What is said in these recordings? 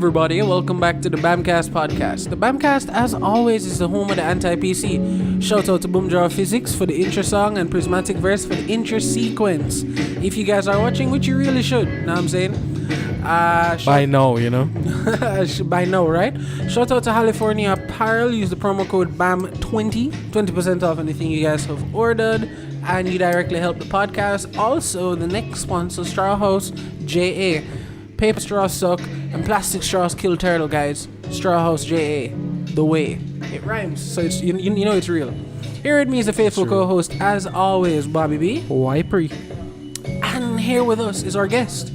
everybody, welcome back to the Bamcast podcast. The Bamcast, as always, is the home of the anti-PC. Shout out to Boomjar Physics for the intro song and Prismatic Verse for the intro sequence. If you guys are watching, which you really should, know what I'm saying? By now, you know. By now, right? Shout out to California Apparel. Use the promo code BAM20, 20% off anything you guys have ordered, and you directly help the podcast. Also, the next sponsor, Straw House JA. Paper straws suck and plastic straws kill turtle, guys. Straw House JA, the way. It rhymes, so it's you know it's real. Here with me is the faithful co-host, as always, Bobby B. Wipery. And here with us is our guest.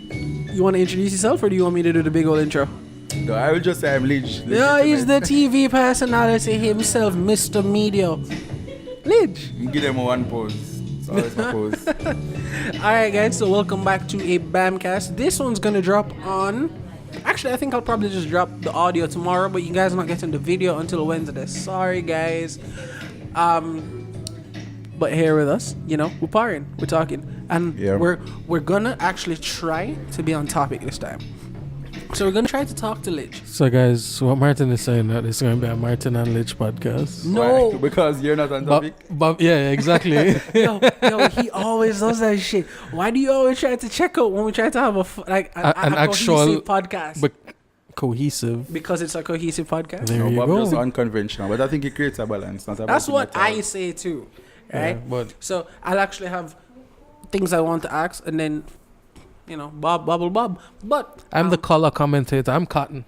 You want to introduce yourself, or do you want me to do the big old intro? No, I will just say I'm Lidge. Yeah, he's the TV personality himself, Mr. Media. Lidge. Give them one pose. It's always my pose. Alright guys, so welcome back to a Bamcast. This one's gonna drop on... Actually, I think I'll probably just drop the audio tomorrow, but you guys are not getting the video until Wednesday. Sorry guys. But here with us, you know, we're partying, we're talking. And we're gonna actually try to be on topic this time. So we're gonna try to talk to Lidge. So guys, what Martin is saying that it's going to be a Martin and Lidge podcast. No. Why? Because you're not on topic? But yeah, exactly. yo, he always does that shit. Why do you always try to check out when we try to have an actual cohesive podcast? But cohesive. Because it's a cohesive podcast? There you Bob go. just unconventional, but I think it creates a balance. Not That's what I say too. Right? Yeah, but So I'll actually have things I want to ask, and then, you know, Bob. But I'm the color commentator. I'm Cotton.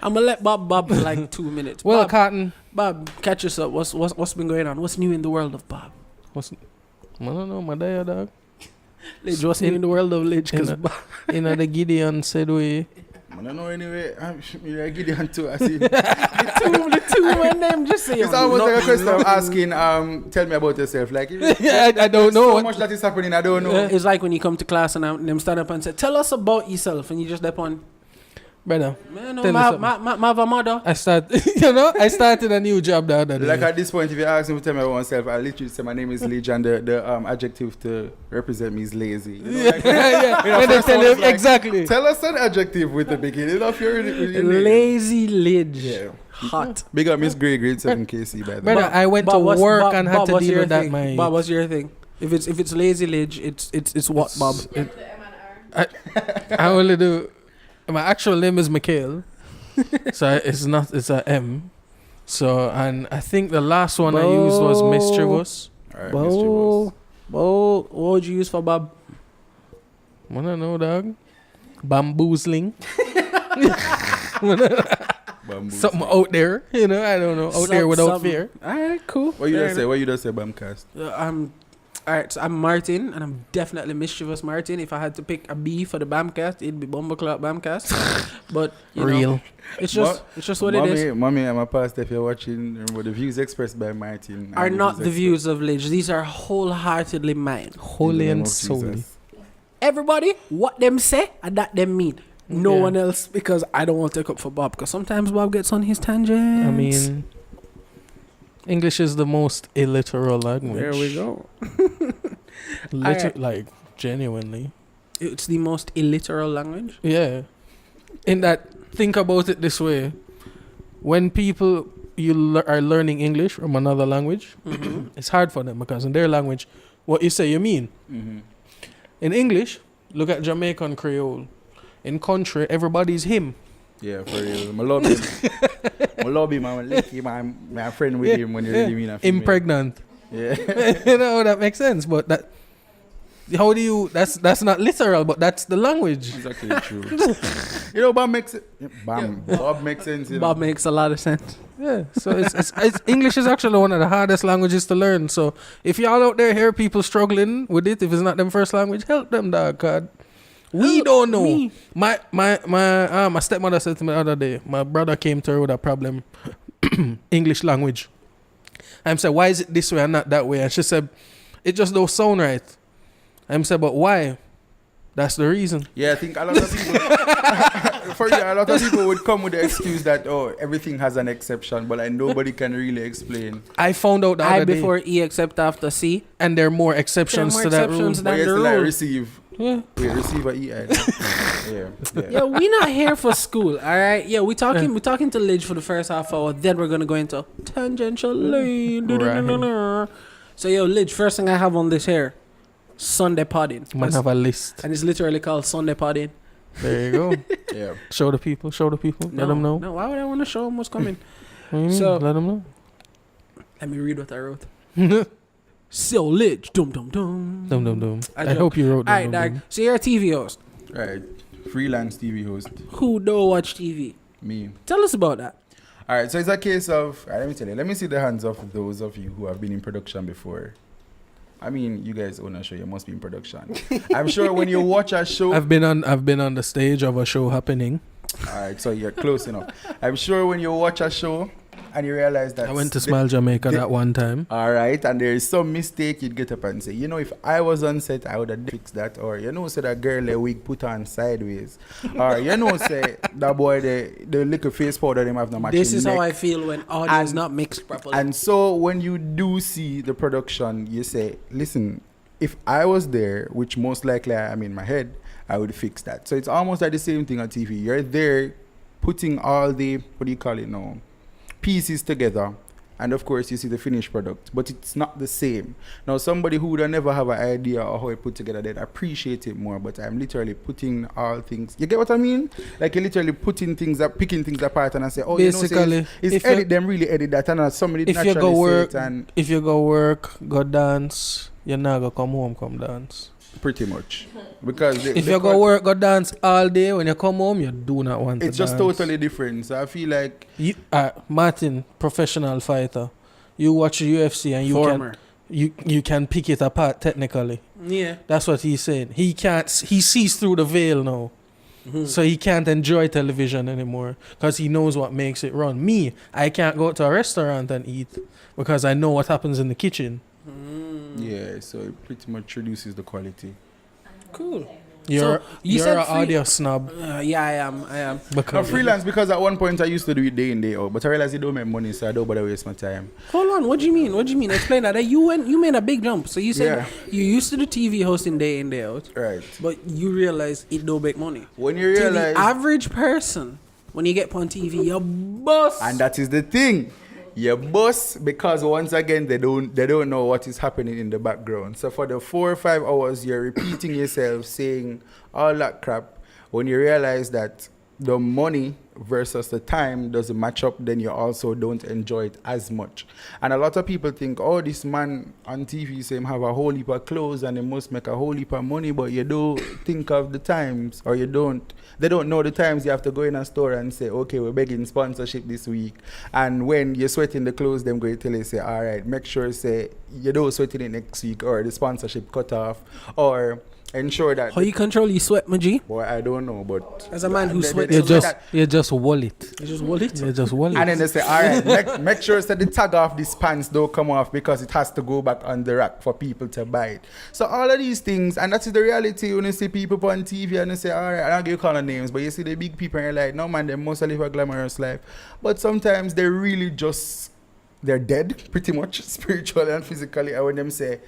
I'm gonna let Bob for like 2 minutes. Well, Bob, Cotton. Bob, catch us up. What's been going on? What's new in the world of Bob? I don't know, my day, dog. Lidge, what's new in the world of Lidge? Because You know, the Gideon said we... I don't know anyway. I'm Gideon too. I see. the two man name just say It's almost like a question of asking, tell me about yourself. Like, Yeah, I don't know. So much that is happening, I don't know. It's like when you come to class and them stand up and say, tell us about yourself, and you just dip on, Brother, man, tell no, us my mother. I started a new job the other day. Like at this point, if you ask me to tell me about myself, I literally say my name is Lidge, and the adjective to represent me is lazy. You know, like, yeah. When they tell you, like, exactly. Tell us an adjective with the beginning of your name. Lazy Lidge. Yeah. Hot. Big up Miss Grade 7 KC, by the way. Brother, I went to work and had to deal with that, man. Bob, what's your thing? If it's lazy Lidge, it's what, Bob? I only do... My actual name is Mikhail. So it's a M. So, and I think the last one I used was Mischievous. Alright, What would you use for Bob? I don't know, dog. Bamboozling. Something out there, you know, I don't know. Out there without fear. Alright, cool. What you just say, Bamcast? Alright, so I'm Martin, and I'm definitely Mischievous Martin. If I had to pick a B for the Bamcast, it'd be Bumbleclot Bamcast. But you know, it's just what it is. Mommy, I'm a pastor. If you're watching, remember the views expressed by Martin are not the views of Lidge. These are wholeheartedly mine. Holy and solely. Everybody, what them say and that them mean. No Yeah. one else, because I don't want to take up for Bob, because sometimes Bob gets on his tangents. I mean, English is the most illiteral language. There we go. Like, genuinely. It's the most illiteral language. Yeah. In that, think about it this way. When people are learning English from another language, it's hard for them because in their language, what you say, you mean. Mm-hmm. In English, look at Jamaican Creole. In country, everybody's him. Yeah, for real. I love him. I love him. I'm like him. I'm a friend with him when you really mean a female. Impregnant. Yeah. You know, that makes sense. But that, how do you, that's not literal, but that's the language. It's actually true. You know, Bob makes it. Bob makes sense. You know? Bob makes a lot of sense. Yeah, so it's English is actually one of the hardest languages to learn. So if y'all out there hear people struggling with it, if it's not them first language, help them, dog. God, we don't know. Me. My stepmother said to me the other day, my brother came to her with a problem, English language. I said, why is it this way and not that way? And she said, it just don't sound right. I said, but why? That's the reason. Yeah, I think a lot of people, a lot of people would come with the excuse that, oh, everything has an exception, but like nobody can really explain. I found out the other day. before E except after C. And there are more exceptions to that rule. Than But the yes, rule. like receive. Yeah. Wait, receiver EI. Yeah. Yeah, we not here for school, all right? Yeah, we talking to Lidge for the first half hour. Then we're gonna go into tangential lane. Right. So yo, Lidge, first thing I have on this here, Sunday podding. Might have a list. And it's literally called Sunday podding. There you go. Yeah. Show the people. Let them know. No, why would I want to show them what's coming? What do you mean? So- Let them know. Let me read what I wrote. So Lidge, dum dum dum. Dum. I I joke. hope you wrote All right, dum dog. So you're a TV host. Right. Freelance TV host. Who don't watch TV? Me. Tell us about that. All right. So it's a case of. All right, let me tell you. Let me see the hands of those of you who have been in production before. I mean, you guys own a show. You must be in production. I'm sure when you watch a show. I've been on the stage of a show happening. All right. So you're close enough. I'm sure when you watch a show and you realize that. I went to Smile Jamaica that one time. All right, and there is some mistake, you'd get up and say, you know, if I was on set, I would have fixed that. Or, you know, say that girl a wig put on sideways. Or, you know, say that boy, the little face powder, them have no matching This is neck. how I feel when audio is And- not mixed properly. And so when you do see the production, you say, listen, if I was there, which most likely I am in my head, I would fix that. So it's almost like the same thing on TV. You're there putting all the, what do you call it now, pieces together. And of course, you see the finished product, but it's not the same. Now, somebody who would never have an idea of how it put together, they'd appreciate it more. But I'm literally putting all things. You get what I mean? Like you're literally putting things up, picking things apart, and I say, oh, Basically, you know, say it's if edit you- them, really edit that, and somebody If naturally you go say work, it, and if you go work, go dance, you're not gonna come home, come dance. pretty much because If you go work, go dance all day, when you come home, you do not want to it's just dance. totally different. So I feel like You, Martin, professional fighter, you watch UFC and Former. you can pick it apart technically. Yeah. That's what he's saying. He can't. He sees through the veil now, so he can't enjoy television anymore because he knows what makes it run. Me, I can't go to a restaurant and eat because I know what happens in the kitchen. yeah, so it pretty much reduces the quality. Cool. You're you you're said an free- audio snob Yeah, I am. Now, because freelance because at one point I used to do it day in day out, but I realized it don't make money, so I don't bother waste my time. Hold on. What do you mean? What do you mean? Explain that. You made a big jump. So you said Yeah. you used to do TV hosting day in day out, Right. but you realize it don't make money. When you To realize, the average person, when you get on TV, you bust. and that is the thing, you bust because once again they don't know what is happening in the background. So for the 4 or 5 hours you're repeating yourself, saying all that crap. When you realize that the money versus the time doesn't match up, then you also don't enjoy it as much. And a lot of people think, oh, this man on TV say him have a whole heap of clothes and he must make a whole heap of money, but you don't think of the times, or they don't know the times you have to go in a store and say, okay, we're begging sponsorship this week. And when you're sweating the clothes, them go to tell you, say, all right, make sure say you don't sweating it next week, or the sponsorship cut off, or ensure that. How you control your sweat, my G? Boy, I don't know, but As a man who sweats, you so just wallet. you just hold it. You just wallet. and then they say, all right, make sure that the tag off these pants don't come off because it has to go back on the rack for people to buy it. So all of these things, and that's the reality when you see people on TV and they say, all right, I don't give you calling names, but you see the big people and you're like, no man, they must live a glamorous life. But sometimes they're really just, they're dead pretty much, spiritually and physically. And when them say,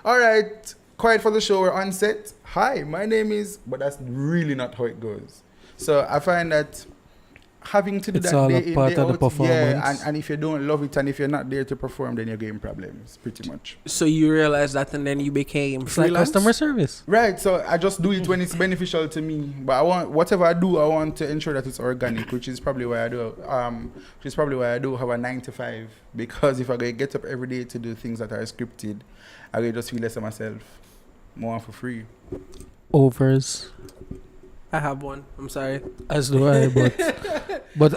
all right, quiet for the show, we're on set. Hi, my name is, but that's really not how it goes. So I find that having to do It's that all day a in, part day of the out, performance. yeah, and if you don't love it and if you're not there to perform, then you're getting problems, pretty much. So you realize that, and then you became It's like freelance. customer service. Right, so I just do it when it's beneficial to me. But I want whatever I do, I want to ensure that it's organic, which is probably why I do. Which is probably why I do have a 9 to 5. Because if I go get up every day to do things that are scripted, I will just feel less of myself, more for free. Overs. I have one. I'm sorry. As do I, but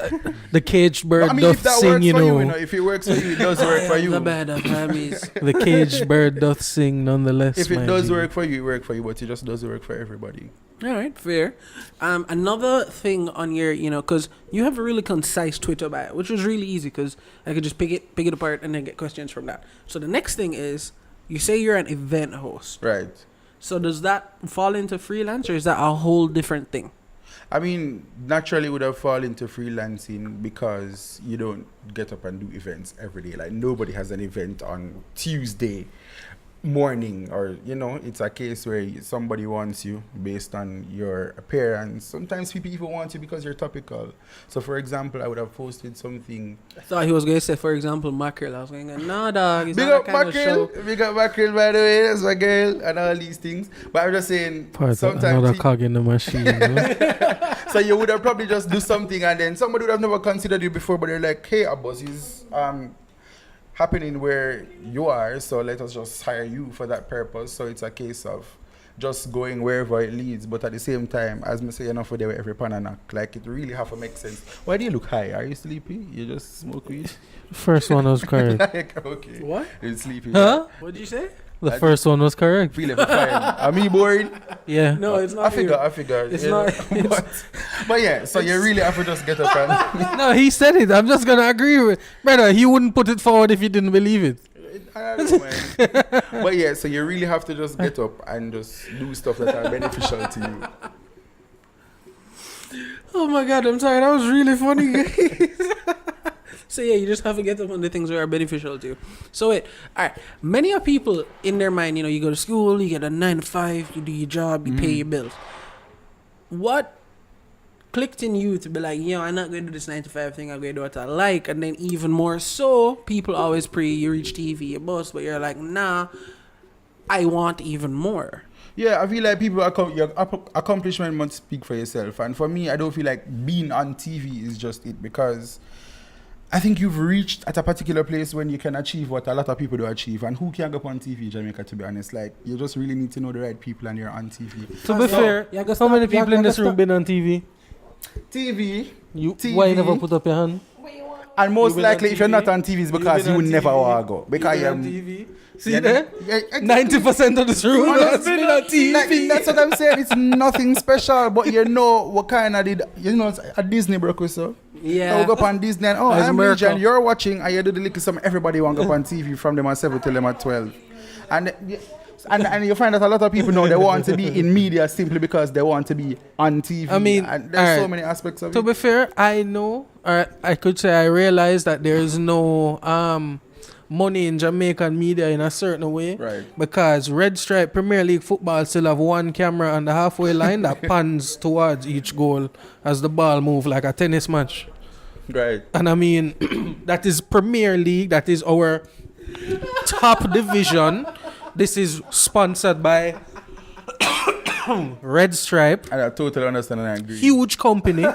the caged bird But I mean, doth if that sing, works you for know. you, if it works for you, it does work for I am you. the bad of Hermes. The caged bird doth sing nonetheless. If it my does G. work for you, it works for you, but it just doesn't work for everybody. All right, fair. Another thing on your, because you have a really concise Twitter bio, which was really easy because I could just pick it apart and then get questions from that. So the next thing is, you say you're an event host. Right. So does that fall into freelance, or is that a whole different thing? I mean, naturally would have fallen into freelancing because you don't get up and do events every day. Like nobody has an event on Tuesday morning, or it's a case where somebody wants you based on your appearance. Sometimes people even want you because you're topical. So for example, I would have posted something. I thought he was going to say, for example, mackerel. I was going, no, dog. It's Big not up that kind of mackerel, show. big up mackerel, by the way, that's my girl, and all these things. But I'm just saying, sometimes another cog in the machine. so you would have probably just do something, and then somebody would have never considered you before, but they're like, hey, a buzz is happening where you are, so let us just hire you for that purpose. So it's a case of just going wherever it leads, but at the same time, as me say, enough for there with every pan and knock. Like, it really have to make sense. Why do you look high? Are you sleepy? You just smoke weed? First one was correct. Like, okay. What? You're sleepy. Huh? What did you say? The first one was correct. Feel it fine. Am I bored? Yeah. No, it's not. I figure. It's you not. know. But yeah, so you really have to just get up and... No, he said it. I'm just gonna agree with brother. He wouldn't put it forward if he didn't believe it. I don't know, man. But yeah, so you really have to just get up and just do stuff that are beneficial to you. Oh my God, I'm sorry. That was really funny. So yeah, you just have to get up on the things that are beneficial to you. So all right. Many of people in their mind, you go to school, you get a 9 to 5, you do your job, you pay your bills. What clicked in you to be like, I'm not going to do this 9 to 5 thing, I'm going to do what I like? And then even more so, people always pray you reach TV, your boss, but you're like, nah, I want even more. Yeah, I feel like your accomplishment must speak for yourself. And for me, I don't feel like being on TV is just it, because I think you've reached at a particular place when you can achieve what a lot of people do achieve. And who can go up on TV, Jamaica, to be honest? Like, you just really need to know the right people and you're on TV. To be fair, how many people in this room been on TV? TV. Why you never put up your hand? And most likely, if you're not on TV, it's because you never want to go. Because you're on TV. See there? 90% of this room has been on TV. Like, that's what I'm saying. It's nothing special, but what kind of did, a Disney broke so. Yeah. I will go up on Disney and, I'm America. Reggie, you're watching, and you do the little some everybody want to go up on TV from them at 7 till them at 12. And you find that a lot of people know they want to be in media simply because they want to be on TV. I mean, and there's so many aspects of it. To be fair, I know, or I could say I realize that there is no money in Jamaican media in a certain way. Right. Because Red Stripe Premier League football still have one camera on the halfway line that pans towards each goal as the ball move like a tennis match. Right. And I mean, that is Premier League. That is our top division. This is sponsored by Red Stripe. And I totally understand and I agree. Huge company.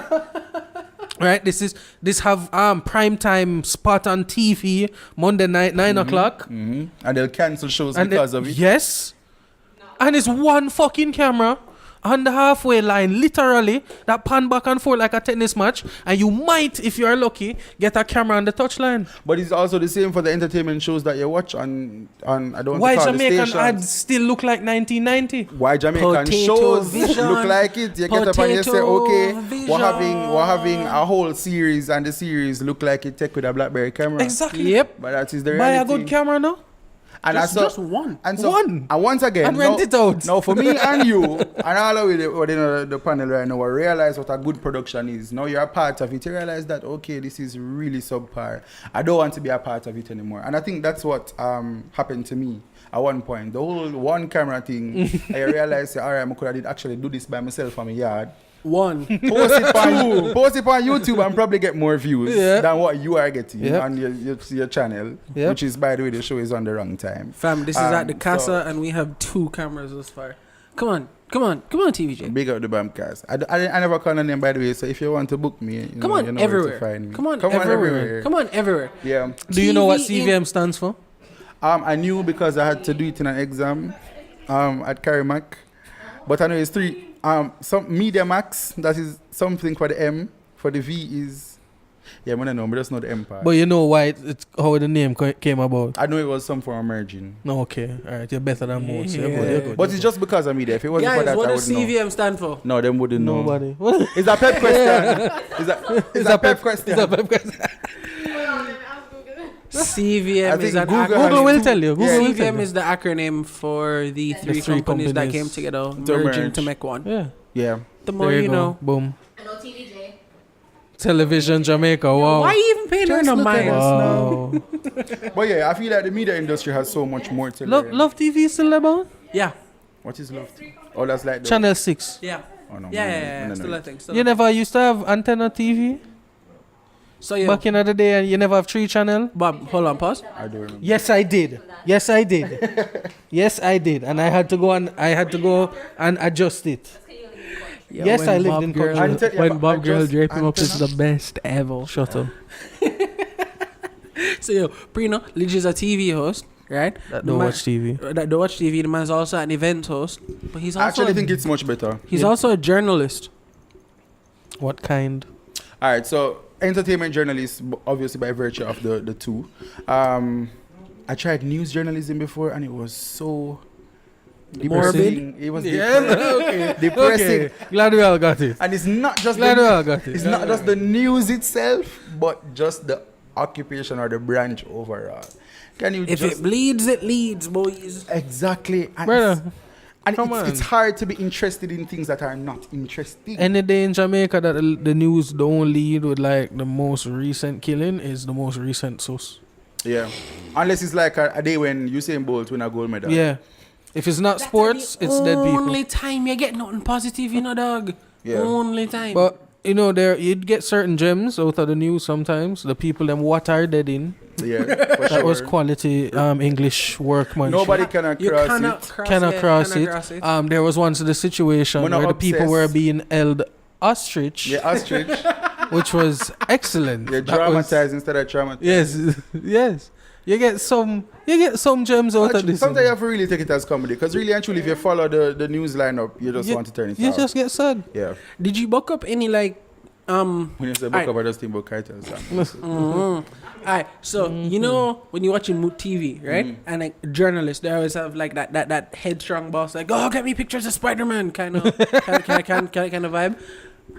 Right? This have prime time spot on TV Monday night 9 o'clock. Mm-hmm. And they'll cancel shows because of it. Yes. And it's one fucking camera on the halfway line, literally, that pan back and forth like a tennis match, and you might, if you are lucky, get a camera on the touchline. But it's also the same for the entertainment shows that you watch on I don't Why want to call Jamaican the stations. ads still look like 1990? Why Jamaican Potato shows vision. look like it? You get up and you say, Potato okay, vision. we're having a whole series, and the series look like it take with a BlackBerry camera. Exactly. Yep. But that is the Buy reality. a good camera now. And Just one. And so, One. And once again, And rent it out. Now, for me and you, and all of the panel right now, we realize what a good production is. Now you're a part of it. You realize that, okay, this is really subpar. I don't want to be a part of it anymore. And I think that's what happened to me at one point. The whole one camera thing, I realized, all right, I could have actually do this by myself from my yard. One. Post it on YouTube and probably get more views than what you are getting on your channel, which is, by the way, the show is on the wrong time. Fam, this is at the Casa, and we have 2 cameras this far. Come on, TVJ. Big up the Bamcast. I never call a name, by the way, so if you want to book me, you know where to find me. Come on everywhere. Come on everywhere. Yeah. Do you know what CVM stands for? I knew because I had to do it in an exam at Carimac, but I know it's 3. Some Media Max, that is something for the M. For the V is, I don't know, but just know the M part. But you know why it's how the name came about? I know it was some form of merging. No, okay. All right, you're better than most. Yeah. You're good. But it's just because of media. If it wasn't for that, what I does would know. CVM stand for? No, them wouldn't know. Nobody. It's a pep question. It's a pep question. It's a pep question. CVM is an Google will tell you. Google will tell CVM you. is the acronym for the three companies that came together, To merging merge. to make one. Yeah. Yeah. The more There you go. know. Boom. Hello, TVJ. Television Jamaica, wow. Why you even paying her no look at mind? us. Wow. But yeah, I feel like the media industry has so much more to Love, learn. Love TV is still about? Yeah. What is love? Oh, that's like the Channel 6. Yeah. Oh, no, Yeah. no, no, Still no. a thing. Still You a thing. never used to have antenna TV So yeah. back in the day, and you never have 3 channel? Bob, hold on, pause. I don't remember. Yes, I did. Yes, I did. Yes, I did, and I had to go and adjust it. Yeah, Yes, when I lived Bob in Girl- country. Yeah, When but Bob I Girl just- drape him up is antenna- the best ever. Shut up. So yo, Prino, Lidge is a TV host, right? That The don't man- watch TV. That don't watch TV. The man's also an event host, but he's I also actually think it's much better. he's also a journalist. What kind? All right, so entertainment journalist, obviously by virtue of the two. I tried news journalism before, and it was so depressing. It was Okay. depressing. Okay. Glad we all got it. And it's not just Glad we the, all got it. it's not just the news itself, but just the occupation or the branch overall. Can you If just it bleeds, it leads, boys. exactly? And Brother, it's- and come it's on. hard to be interested in things that are not interesting. any day in Jamaica that the news don't lead with like the most recent killing is the most recent source. Yeah, unless it's like a day when Usain Bolt win a gold medal. Yeah. If it's not sports, it's dead people. Only time you get nothing positive, you know, dog. Yeah. Only time. But you know, there you'd get certain gems out of the news sometimes. The people them what are dead in. Yeah, for That sure. was quality English workmanship. Nobody can you cross cannot it. cross cannot it. cross cannot it. cross it. There was once the situation We're not where the people obsessed. were being held ostrich, Yeah, ostrich. which was excellent. Yeah, That was- dramatized instead of traumatized. Yes, yes. You get some gems out of Actually, this. sometimes you have to really take it as comedy, because really and truly, if you follow the news lineup, you just You- want to turn it You off. just get sad. Yeah. Did you book up any like When you say book Alright. up, I just think about Kaitel. Alright, so you know when you're watching TV, right? And like journalists, they always have like that headstrong boss, like, oh, get me pictures of Spider-Man, kind of kind of vibe.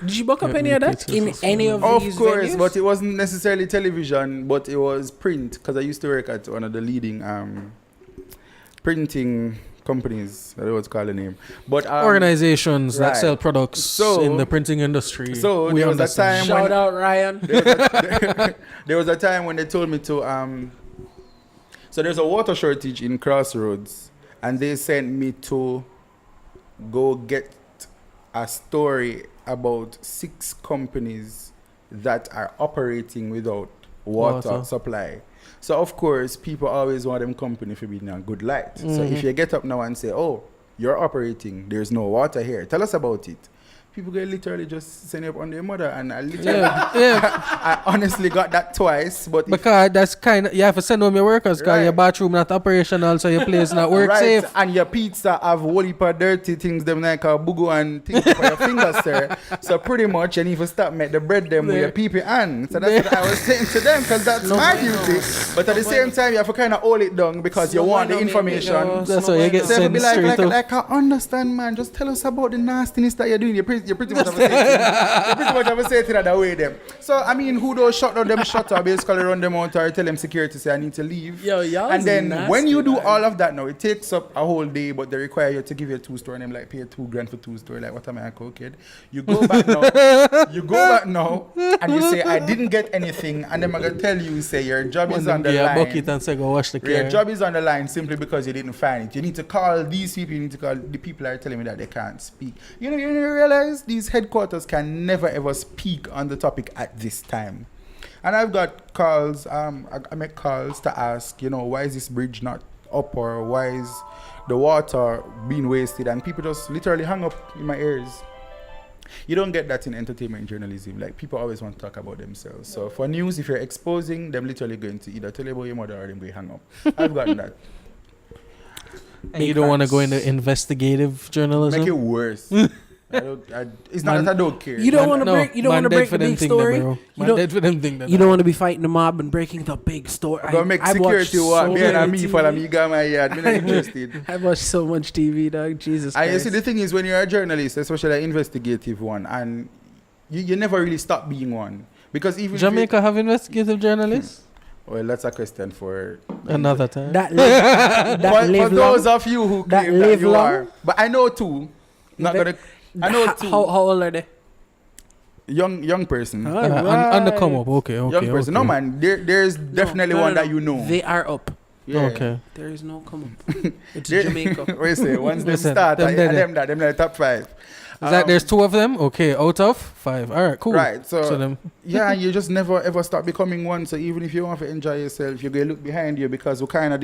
Did you book up Get any me of that pictures in of any of Of these course, venues? but it wasn't necessarily television, but it was print, because I used to work at one of the leading printing companies. I don't know what's called the name. But Organizations that right. sell products So- in the printing industry. so We there was a understand. time Shout out Ryan. there was a time when they told me to so there's a water shortage in Crossroads, and they sent me to go get a story about 6 companies that are operating without water Water. supply. So of course people always want them company to be in a good light. So if you get up now and say, oh, you're operating, there's no water here, tell us about it, people get literally just send you up on their mother. And I literally I honestly got that twice, but if- Because that's kind of, you have to send home your workers because Right. your bathroom not operational, so your place not work right, safe. and your pizza have whole heap of dirty things them like a bugu and things for your fingers, sir. So pretty much you need to stop make the bread them with your pee hand. So that's what I was saying to them, because that's my duty. But at the same time you have to kind of hold it down because you want the information. That's why you get So sent be like, straight up. like, I understand, man. Just tell us about the nastiness that you're doing. You pretty much have to say it. You pretty much have to say it that way, them. So I mean, who those shut down them shutter, basically run them out or tell them security say I need to leave. Yo, y'all and then nasty, when you do man. all of that now, it takes up a whole day, but they require you to give you a 2 store and them like pay $2,000 for 2 store. Like, what am I, a cool kid? You go back now, and you say I didn't get anything, and then I'm gonna tell you, say your job is on the a line. bucket and say go wash the car. Your job is on the line simply because you didn't find it. You need to call these people. You need to call the people that are telling me that they can't speak. You realize these headquarters can never ever speak on the topic at this time. And I've got calls. I make calls to ask, why is this bridge not up, or why is the water being wasted? And people just literally hang up in my ears. You don't get that in entertainment journalism. Like, people always want to talk about themselves. So for news, if you're exposing, them literally going to either tell you about your mother or them going to hang up. I've gotten that. And you don't want to go into investigative journalism. Make it worse. It's not that I don't care. You don't want to break. You don't want to break the big story. You You dead for them thing. don't want to be fighting the mob and breaking the big story. Go make I've watched security work. so Me and many me TV. follow me, got my yard. Me not interested. I've watched so much TV, dog. Jesus And you Christ. see, the thing is, when you're a journalist, especially an investigative one, and you never really stop being one. Because even if Jamaica have investigative journalists? well, that's a question for Another time. that live, that for live those long. of you who That claim that live you long? are. But I know two. Not But- gonna. I know two. How old are they? young person. On the come up. Okay. Young person. No, man. There's definitely one that you know. They are up. Yeah. Okay. There is no come up. It's Jamaica. What you say? Once they Listen, start, them them the top 5. Is that there's 2 of them? Okay, out of 5. All right, cool. Right. So them. yeah, you just never ever start becoming one. So even if you want to enjoy yourself, you're gonna look behind you because we kind of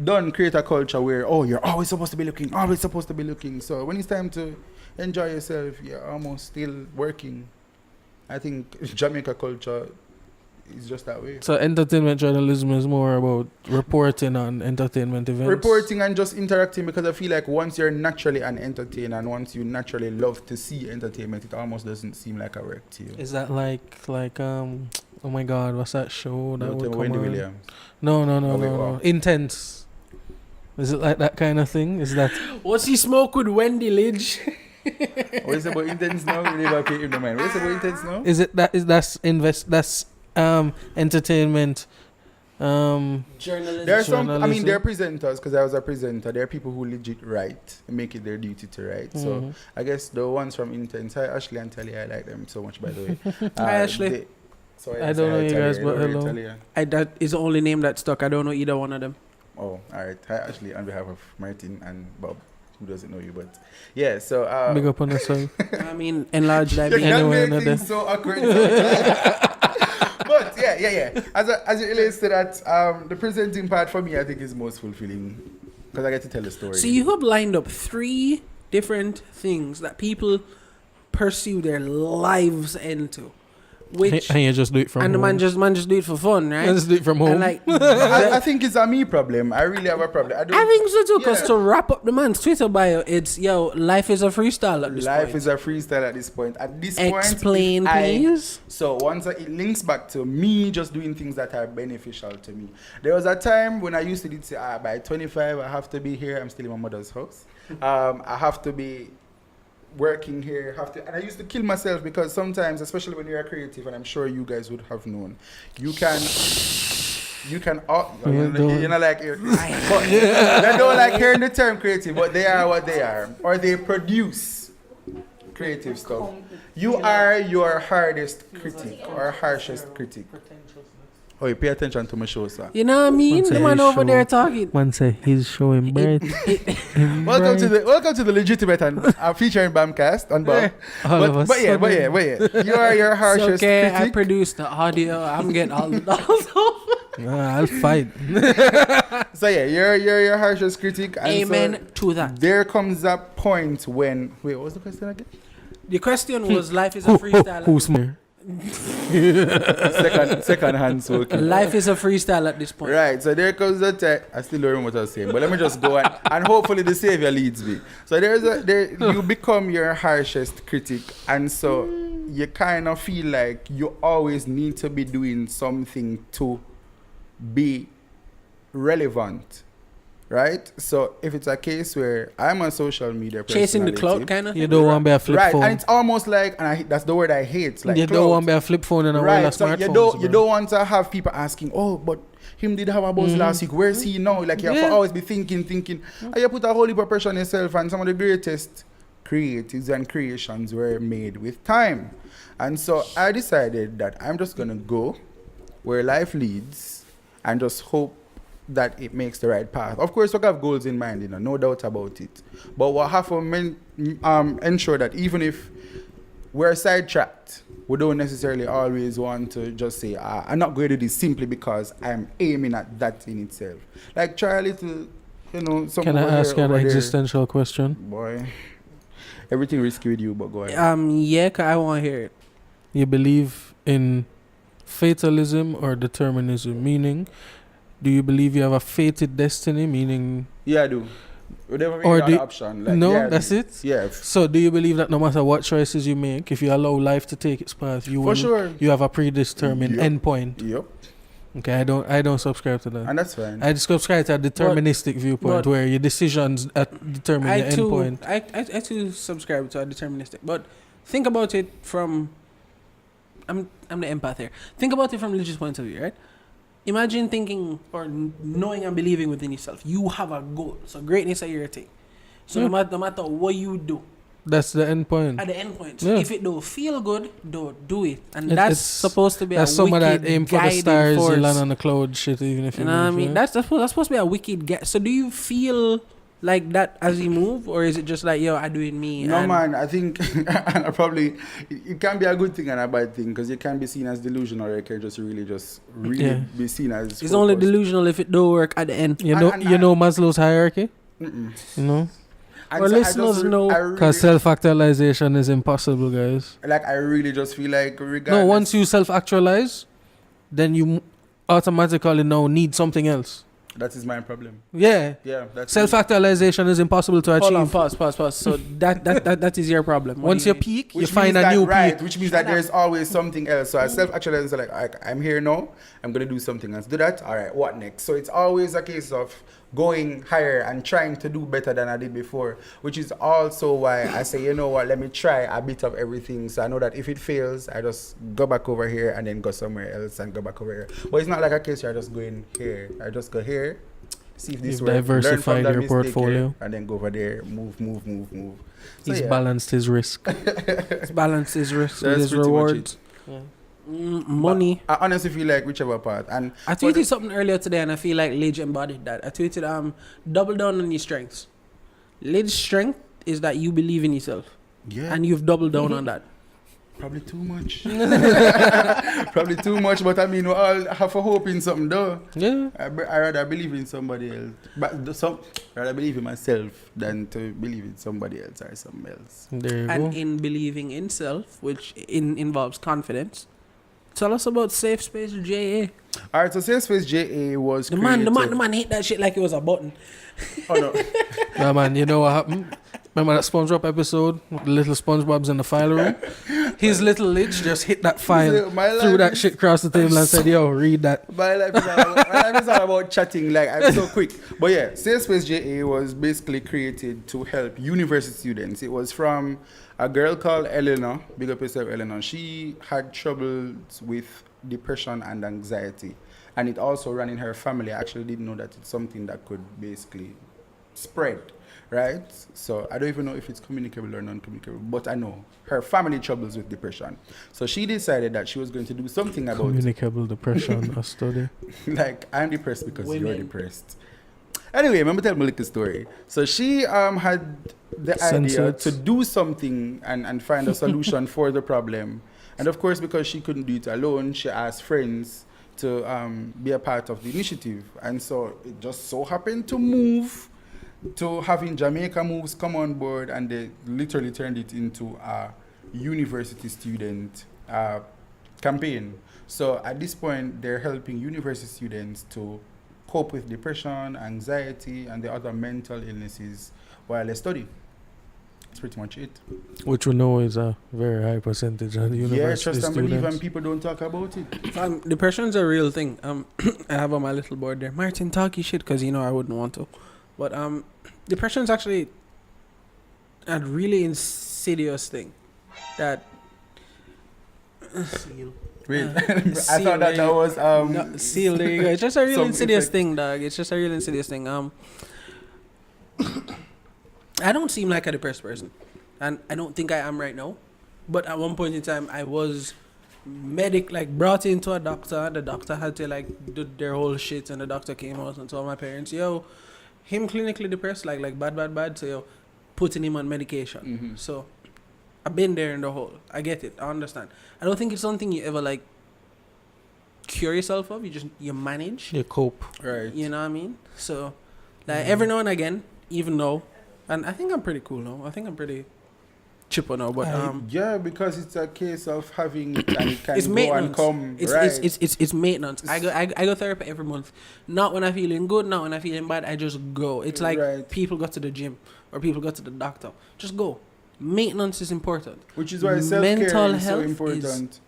done create a culture where you're always supposed to be looking. So when it's time to enjoy yourself, you're almost still working. I think Jamaica culture is just that way. So entertainment journalism is more about reporting on entertainment events. Reporting and just interacting, because I feel like once you're naturally an entertainer and once you naturally love to see entertainment, it almost doesn't seem like a work to you. Is that like oh my God, what's that show that would come Wendy on? Williams. No. Intense. Is it like that kind of thing? Is that What's he smoke with Wendy Lidge? What is about intense now? We never pay him the mind. What is about intense now? is it that is that's entertainment Journalism. There are some, I mean, journalism. there are presenters, because I was a presenter. There are people who legit write and make it their duty to write. So I guess the ones from Intense, hi Ashley and Talia, I like them so much, by the way. Hi, Ashley. I don't know you guys, but hello. Talia. That is the only name that stuck. I don't know either one of them. Oh, all right. Hi Ashley, on behalf of Martin and Bob, who doesn't know you, but yeah. So Big up on yourself. I mean, enlarged you library. can't Anyway, make another. things so awkward. But yeah. As it relates to that, the presenting part for me, I think is most fulfilling because I get to tell the story. So you have lined up 3 different things that people pursue their lives into, which And you just do it from and the home. man just do it for fun, right? Man just do it from home. And like, I think it's a me problem. I really have a problem. I think so too, because Yeah. to wrap up the man's Twitter bio, it's life is a freestyle at this Life point. is a freestyle at this point. At this Explain, point, please. So once it links back to me just doing things that are beneficial to me. There was a time when I used to say, by 25 I have to be here. I'm still in my mother's house. I have to be working here, and I used to kill myself because sometimes, especially when you're a creative, and I'm sure you guys would have known, you can you know, like, but they don't like hearing the term creative, but they are what they are, or they produce creative stuff. You are your hardest critic or harshest critic. Oh, you pay attention to my show, sir. You know what I mean? The man over there talking. Man say he's showing bright. Welcome to the legitimate and featuring Bamcast and Bob. But yeah. You are your harshest It's okay, critic. I produced the audio. I'm getting all the dolls. I'll fight. So yeah, you're your harshest critic. And Amen so to that. there comes a point when what was the question again? The question was, life is a freestyle. Who's more? second hand smoking. Life is a freestyle at this point. Right, so there comes the time. I still don't remember what I was saying, but let me just go and hopefully the savior leads me. So you become your harshest critic, and so you kind of feel like you always need to be doing something to be relevant. Right? So if it's a case where I'm a social media Chasing the personality, clout kind of You don't want to be a flip right, phone. and it's almost like, and that's the word I hate. Like You clout. don't want to be a flip phone and a Right, wireless so smartphone. you don't want to have people asking, oh, but him did have a buzz last week. Where's he now? Like, you have to always be thinking. And you put a whole heap of pressure on yourself, and some of the greatest creatives and creations were made with time. And so I decided that I'm just going to go where life leads and just hope that it makes the right path. Of course, we have goals in mind, no doubt about it. But we'll have to ensure that even if we're sidetracked, we don't necessarily always want to just say, I'm not going to do this simply because I'm aiming at that in itself. Like, try a little, something. Can I ask you an existential question? Boy, everything risky with you, but go ahead. Yeah, 'cause I want to hear it. You believe in fatalism or determinism? Meaning, do you believe you have a fated destiny? Meaning, Yeah, I do. Whatever Or the do- option. Like, no, yeah, I that's do. it? Yeah, So do you believe that no matter what choices you make, if you allow life to take its path, for sure. you have a predetermined Yep. endpoint? Yep, Okay, I don't subscribe to that. and that's fine. I subscribe to a deterministic viewpoint but- where your decisions determine your endpoint. I too subscribe to a deterministic. But think about it from, I'm the empath here. Think about it from religious point of view, right? Imagine thinking or knowing and believing within yourself. You have a goal. So greatness is your thing. So no matter what you do, That's the end point. At the end point. Yeah. If it don't feel good, don't do it. And It- that's it's- supposed to be That's a some of wicked that aim for the guiding stars, force. you land on the cloud shit, even if You you know what I move, mean? yeah. That's supposed to be a wicked get. So do you feel like that as you move, or is it just like, yo, I do it me? No, and man, I think and I probably it can be a good thing and a bad thing because you can be seen as delusional or you can just really Yeah. be seen as It's only focused. delusional if it don't work at the end. You know, And- you know Maslow's hierarchy. Mm-mm. You know, And Our so I listeners just know. I really, because self-actualization is impossible, guys. like I really just feel like regardless. No, once you self-actualize, then you automatically now need something else. that is my problem. Yeah, Yeah, that's self-actualization is impossible to Hold on, achieve. pause. So that is your problem. What Once do you mean? peak, you Which find means a that, new right, peak. which means that there's always something else. So I self-actualize, like I'm here now, I'm gonna do something else. Do that. All right, what next? So it's always a case of going higher and trying to do better than I did before, which is also why I say, you know what, let me try a bit of everything. So I know that if it fails, I just go back over here and then go somewhere else and go back over here. But it's not like a case where I just go in here. I just go here, see if this You've works, learn from diversified that your mistake portfolio. here, and then go over there, move. So He's yeah. balanced his risk. It's balance his risk with That's his pretty much rewards. Yeah. Money. I honestly feel like whichever part. And I tweeted something earlier today, and I feel like Lidge embodied that. I tweeted, double down on your strengths. Lidge's strength is that you believe in yourself, yeah, and you've doubled down on that. probably too much. Probably too much, but I mean, we all have a hope in something, though. Yeah. I rather believe in somebody else, but rather believe in myself than to believe in somebody else or something else. There you And go. in believing in self, which involves confidence. Tell us about Safe Space JA. All right, so Safe Space JA was The created. man hit that shit like it was a button. Oh no, Yeah, man, you know what happened? Remember that SpongeBob episode with the little SpongeBob's in the file room? His little Lidge just hit that file, My life threw that is- shit across the table and said, yo, read that. My life is all about chatting. Like I'm so quick. But yeah, Safe Space JA was basically created to help university students. It was from a girl called Eleanor. Big up yourself, Eleanor. She had troubles with depression and anxiety, and it also ran in her family. I actually didn't know that it's something that could basically spread. Right? So I don't even know if it's communicable or non-communicable, but I know her family troubles with depression. So she decided that she was going to do something about it. Communicable depression, a study. Like, I'm depressed because you're Women. depressed. Anyway, remember tell me a little story. So she had the idea Censored. to do something and find a solution for the problem. And of course, because she couldn't do it alone, she asked friends to be a part of the initiative. And so it just so happened to move to having Jamaica Moves come on board, and they literally turned it into a university student campaign. So at this point, they're helping university students to cope with depression, anxiety, and the other mental illnesses while they study. That's pretty much it. Which we know is a very high percentage of the Yeah, university trust and believe, and students. people don't talk about it. Depression's a real thing. I have on my little board there, Martin, talk your shit, because I wouldn't want to. But depression's actually a really insidious thing. That Wait, I thought that was no, seal. There you go. It's just a real some insidious effect. thing, dog. It's just a real insidious thing. I don't seem like a depressed person, and I don't think I am right now. But at one point in time, I was brought into a doctor. The doctor had to do their whole shit, and the doctor came out and told my parents, "Yo, him clinically depressed, like bad. So yo, putting him on medication." Mhm. So I've been there in the hole. I get it. I understand. I don't think it's something you ever cure yourself of. You manage. You cope. Right. You know what I mean? So every now and again, even though, and I think I'm pretty cool now. I think I'm pretty chipper now. But Yeah, because it's a case of having it and it can it's go maintenance. and come. It's, right. it's maintenance. I go therapy every month. Not when I'm feeling good, not when I'm feeling bad. I just go. It's like Right. people go to the gym or people go to the doctor. Just go. Maintenance is important. Which is why self-care Mental is so health important.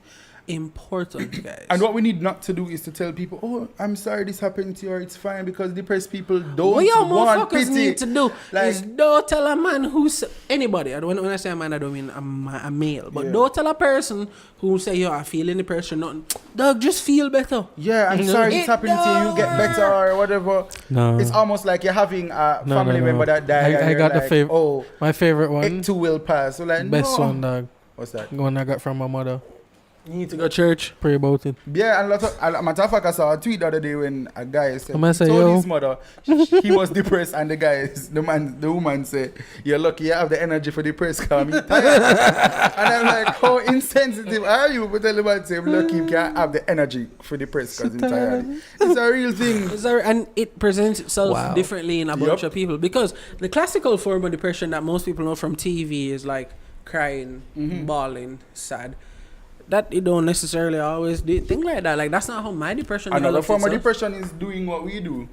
important, guys. And what we need not to do is to tell people, "Oh, I'm sorry this happened to you, or it's fine," because depressed people don't What y'all want motherfuckers pity. need to do Like- is don't tell a man who's anybody. And when I say a man, I don't mean a male, but Yeah. don't tell a person who say, "Yo, I feel any pressure, nothing." Dog, just feel better. Yeah, I'm sorry this It happened to you. Get better or whatever. No. It's almost like you're having a No, family no. member that died. I and you're got the like, fav- Oh, My favorite one, it too will pass. So like, best no. one, dog. What's that? The one I got from my mother. You need to go to church. Pray about it. Yeah, and matter of fact, I saw a tweet the other day when a guy said, I might he say, told yo. his mother he was depressed, and the woman said, "You're lucky you have the energy for depressed, cause me tired." And I'm like, how insensitive are you? But tell the man say, "I'm lucky you can have the energy for depressed, cause I'm tired." It's a real thing. And it presents itself Wow. differently in a bunch of people, because the classical form of depression that most people know from TV is like crying, bawling, sad. That you don't necessarily always do think like that. Like, that's not how my depression Another develops form of itself. depression is doing what we do,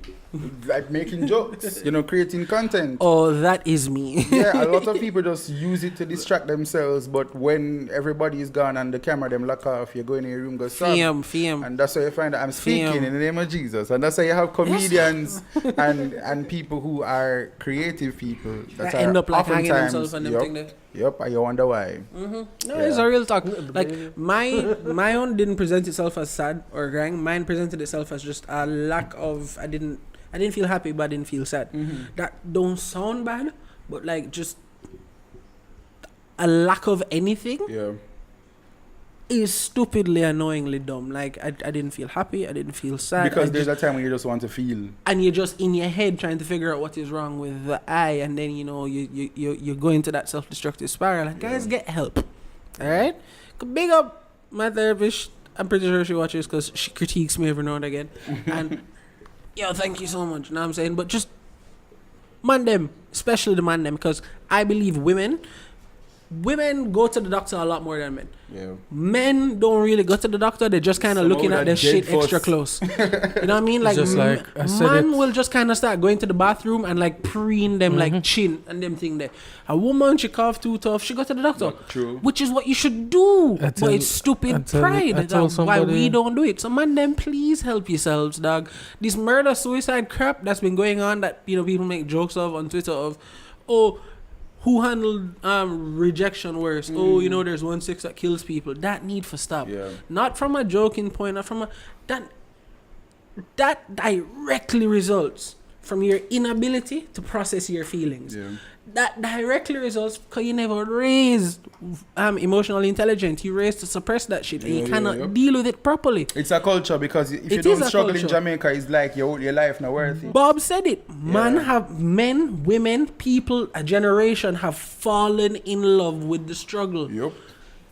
like making jokes, creating content. Oh, that is me. Yeah, a lot of people just use it to distract themselves, but when everybody is gone and the camera them lock off, you go in your room, go sob. Fame. And that's why you find that I'm speaking Fame. in the name of Jesus. And that's why you have comedians and people who are creative people that That end up like hanging oftentimes- themselves and them yup, thing there. Yup, and you wonder why. No, Yeah. it's a real talk. Like, my own didn't present itself as sad or crying. Mine presented itself as just a lack of. I didn't feel happy, but I didn't feel sad. That don't sound bad, but like just a lack of anything Yeah. is stupidly annoyingly dumb. Like, I didn't feel happy, I didn't feel sad. Because I there's just- a time when you just want to feel. and you're just in your head trying to figure out what is wrong with the eye, and then you go into that self-destructive spiral. And guys, get help. All right, big up my therapist. I'm pretty sure she watches because she critiques me every now and again. And yo, thank you so much. You know what I'm saying? But just man them, especially the man them, because I believe women go to the doctor a lot more than men. Yeah. Men don't really go to the doctor. They're just kind of Some looking of at that their shit dead extra fuss. close. You know what I mean? Like, Just like I said man it. will just kind of start going to the bathroom and like preen them like chin and them thing there. A woman, she cough too tough, she go to the doctor. Not true. Which is what you should do. I But tell- it's stupid I tell- pride. I tell That's why we somebody- don't do it. So man, them please help yourselves, dog. This murder suicide crap that's been going on that people make jokes of on Twitter of, oh, who handled rejection worse? Oh, there's 1/6 that kills people. That need for stop. Yeah. Not from a joking point, not from a that directly results from your inability to process your feelings. Yeah. That directly results because you never raised emotionally intelligent. You raised to suppress that shit, and you cannot deal with it properly. It's a culture, because if you It don't is a struggle in culture. Jamaica, it's like your life not worth it. Bob said it. Yeah. Men, women, people, a generation have fallen in love with the struggle. Yup.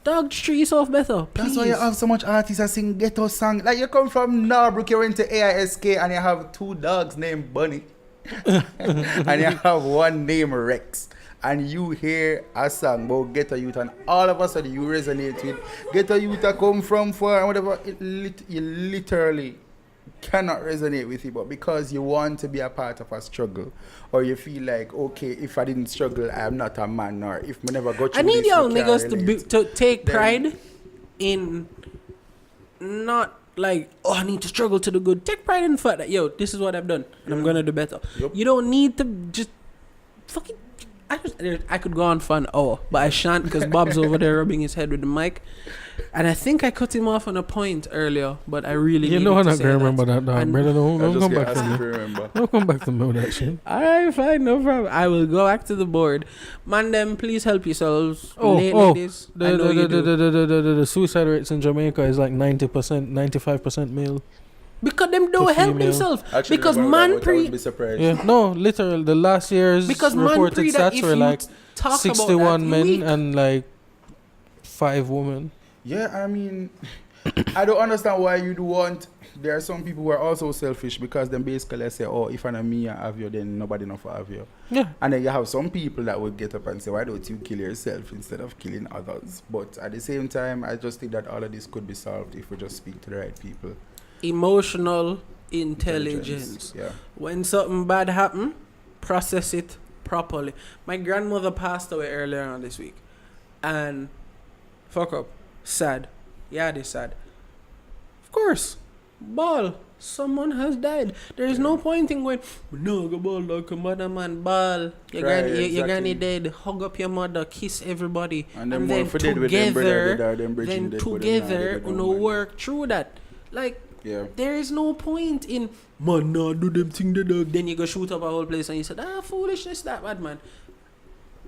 Dog, treat yourself better. That's Please. why you have so much artists that sing ghetto song. Like, you come from Norbrook, you went to AISK, and you have 2 dogs named Bunny. And you have one named Rex. And you hear a song about ghetto youth, and all of a sudden you resonate with ghetto youth that come from far and whatever. You literally cannot resonate with it, but because you want to be a part of a struggle, or you feel like, okay, if I didn't struggle, I'm not a man, or if I never got through I need this, y'all I can't niggas relate. to take Then- pride in not like, oh, I need to struggle to do good. Take pride in the fact that, yo, this is what I've done, and I'm gonna do better. Yup. You don't need to just fucking. I could go on for an hour, but I shan't because Bob's over there rubbing his head with the mic, and I think I cut him off on a point earlier, but I really You needed know I'm to not say gonna that. remember that, dog, And- brother. I Don't just come get back to asked me. if you remember. Don't come back to me with that shit. Alright, fine, no problem. I will go back to the board. Man, them, please help yourselves. Ladies, I know you do. The suicide rates in Jamaica is like 90%, 95% male. Because them don't To help female. themselves. Actually, Because remember that, man but I pre would be surprised. Yeah, no, literal. The last year's because man reported pre that stats if were you like talk 61 about that, men you weak. and like 5 women. Yeah, I mean, I don't understand why you'd want. There are some people who are also selfish because then basically say, oh, if I know me, I have you, then nobody enough have you. Yeah. And then you have some people that would get up and say, why don't you kill yourself instead of killing others? But at the same time, I just think that all of this could be solved if we just speak to the right people. Emotional intelligence. Yeah. When something bad happen, process it properly. My grandmother passed away earlier on this week, and fuck up, sad. Yeah, they sad. Of course. Ball. Someone has died. There is no point in going, no, go ball like a mother man, ball. Your granny dead. Hug up your mother, kiss everybody. And then more for dead with them brother, them then bridging dead, together, but them you man. work through that. Like, Yeah. there is no point in, man, nah, do them thing, the dog. Then you go shoot up a whole place and you said, foolishness, that bad man.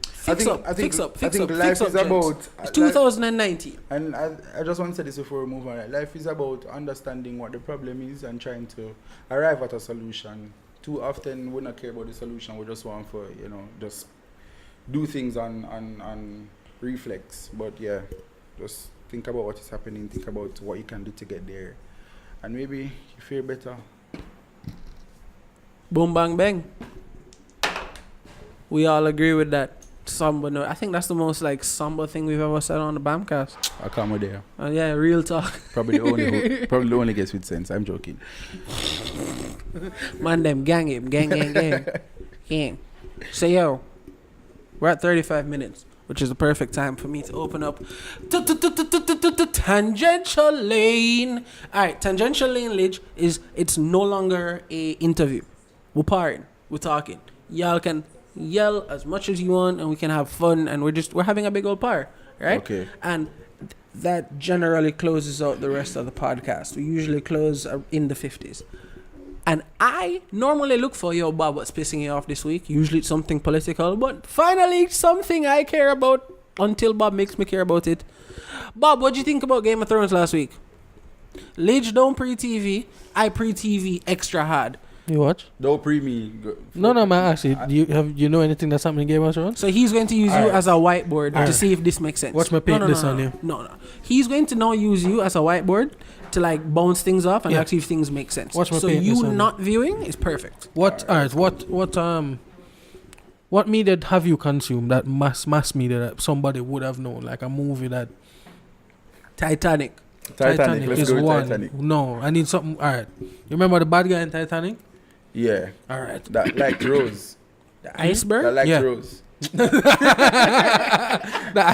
Fix up, I think gents. life is about. It's 2019. And I just want to say this before we move on. Life is about understanding what the problem is and trying to arrive at a solution. Too often we don't care about the solution. We just want for just do things on reflex. But yeah, just think about what is happening. Think about what you can do to get there, and maybe you feel better. Boom, bang, bang. We all agree with that. Somber note. I think that's the most somber thing we've ever said on the Bamcast. I come with there. Yeah, real talk. Probably the only gets with sense. I'm joking. Man, them gang him, gang. So yo, we're at 35 minutes, which is the perfect time for me to open up tangential lane. All right, tangential lane, Lidge, it's no longer a interview. We're parring, we're talking. Y'all can yell as much as you want and we can have fun and we're having a big old par, right? Okay. And that generally closes out the rest of the podcast. We usually close in the 50s. And I normally look for, Bob, what's pissing you off this week? Usually it's something political, but finally something I care about until Bob makes me care about it. Bob, what do you think about Game of Thrones last week? Lidge don't pre-TV, I pre-TV extra hard. You watch? Don't pre me. No, man. Actually, do you know anything that's happening in Game of Thrones? So he's going to use you as a whiteboard to see if this makes sense. Watch me paint this on you. No. He's going to now use you as a whiteboard to bounce things off and actually if things make sense. Watch me so paint you this on not viewing is perfect. What media have you consumed that mass media that somebody would have known, like a movie that Titanic. Let's is go with one. Titanic. No, I need something. All right, you remember the bad guy in Titanic? Yeah. All right. That like Rose. The iceberg? That like Yeah. Rose. The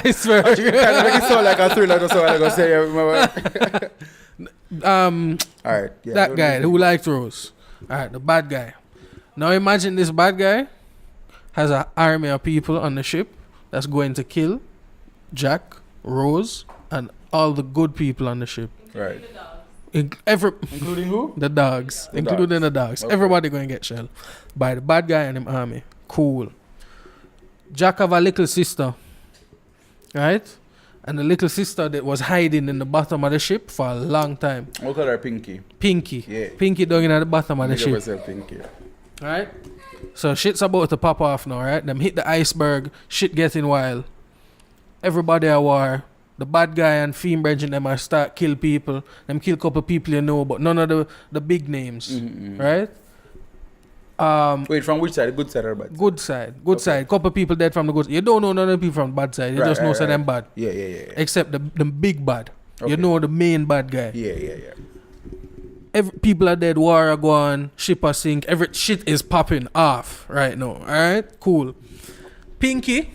iceberg. Kind of make it sound like a thriller. That's what I was say. All right. Yeah, that guy who liked Rose. All right, the bad guy. Now imagine this bad guy has an army of people on the ship that's going to kill Jack, Rose, and all the good people on the ship. Right. Including who? The dogs. Including the dogs. Okay. Everybody going to get shelled by the bad guy and him army. Cool. Jack have a little sister. Right? And the little sister that was hiding in the bottom of the ship for a long time. We'll call her Pinky. Pinky. Yeah. Pinky down in at the bottom of the Make ship. yourself Pinky. Right? So shit's about to pop off now, right? Them hit the iceberg. Shit getting wild. Everybody at war. The bad guy and Fiend Bridging them are start kill people. Them kill couple people you know, but none of the big names. Right? Wait, from which side? Good side or bad? Good side. Good side. Couple people dead from the good side. You don't know none of the people from the bad side. You just know say them bad. Yeah. Except the big bad. Okay. You know the main bad guy. Yeah. People are dead, war are gone, ship are sink, every shit is popping off right now. Alright? Cool. Pinky.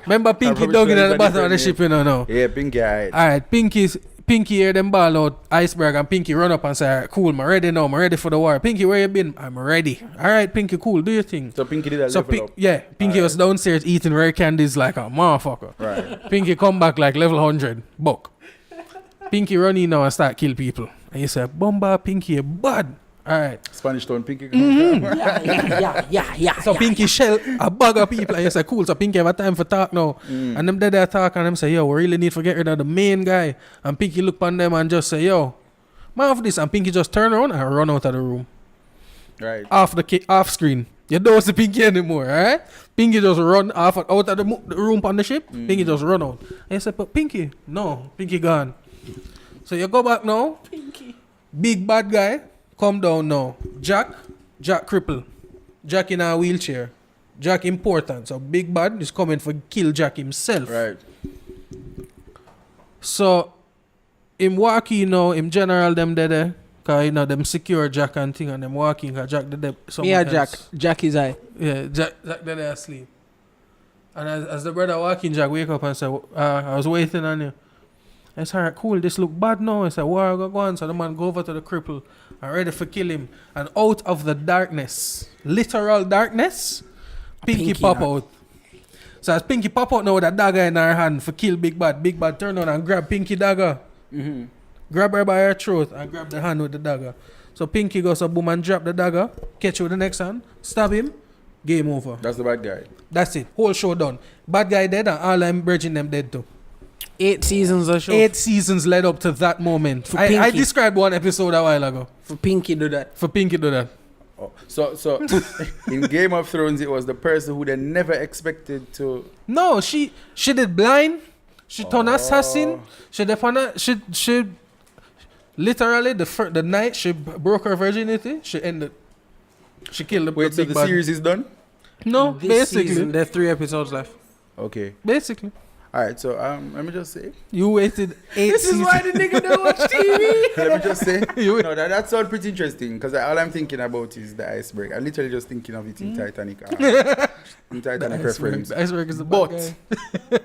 Remember Pinky dug in at the bottom of the ship, you know now. Yeah, Pinky, alright. Alright, Pinky hear them ball out iceberg and Pinky run up and say, alright, cool, I'm ready now, I'm ready for the war. Pinky, where you been? I'm ready. Alright, Pinky, cool, do your thing. So Pinky did a level up. Yeah, Pinky was downstairs eating rare candies like a motherfucker. Right. Pinky come back like level 100, buck. Pinky run in now and start kill people. And you say, Bomba, Pinky, you bad. Alright. Spanish Town Pinky. So Pinky shell a bag of people and you say, cool, so Pinky have a time for talk now. And them dead there talk and them say, yo, we really need to get rid of the main guy. And Pinky look on them and just say, yo, man off this. And Pinky just turn around and run out of the room. Right. Off screen. You don't see Pinky anymore, alright? Pinky just run out of the room on the ship. Pinky just run out. And you say, but Pinky, no, Pinky gone. So you go back now. Pinky. Big bad guy. Come down now. Jack cripple. Jack in a wheelchair. Jack important. So big bad is coming for kill Jack himself. Right. So him walking now, him general them there. Cause you know them secure Jack and thing and them walking cause Jack the Yeah, Jack is I. Yeah, Jack there asleep. And as the brother walking, Jack wake up and say, I was waiting on you. I said, alright, cool, this look bad now. I said, where I go on? So the man go over to the cripple and ready for kill him. And out of the darkness, literal darkness, Pinky pop out. So as Pinky pop out now with a dagger in her hand for kill Big Bad turn on and grab Pinky dagger. Mm-hmm. Grab her by her throat and grab the hand with the dagger. So Pinky goes up, boom, and drop the dagger, catch you with the next hand, stab him, game over. That's the bad guy. That's it. Whole show done. Bad guy dead and all them bridging them dead too. 8 seasons of show. 8 seasons led up to that moment. I described one episode a while ago. For Pinky do that. Oh. So in Game of Thrones, it was the person who they never expected to. No, she did blind. She turned assassin. She literally the night she broke her virginity. She ended. She killed the Wait, so big the bad. series is done? No, This basically. season, there are 3 episodes left. Okay. Basically. Alright, so let me just say. You waited 8 This seasons. is why the nigga don't watch TV. Let me just say. No, that sounds pretty interesting because all I'm thinking about is the iceberg. I'm literally just thinking of it in Titanic. In Titanic reference. The iceberg is the But bad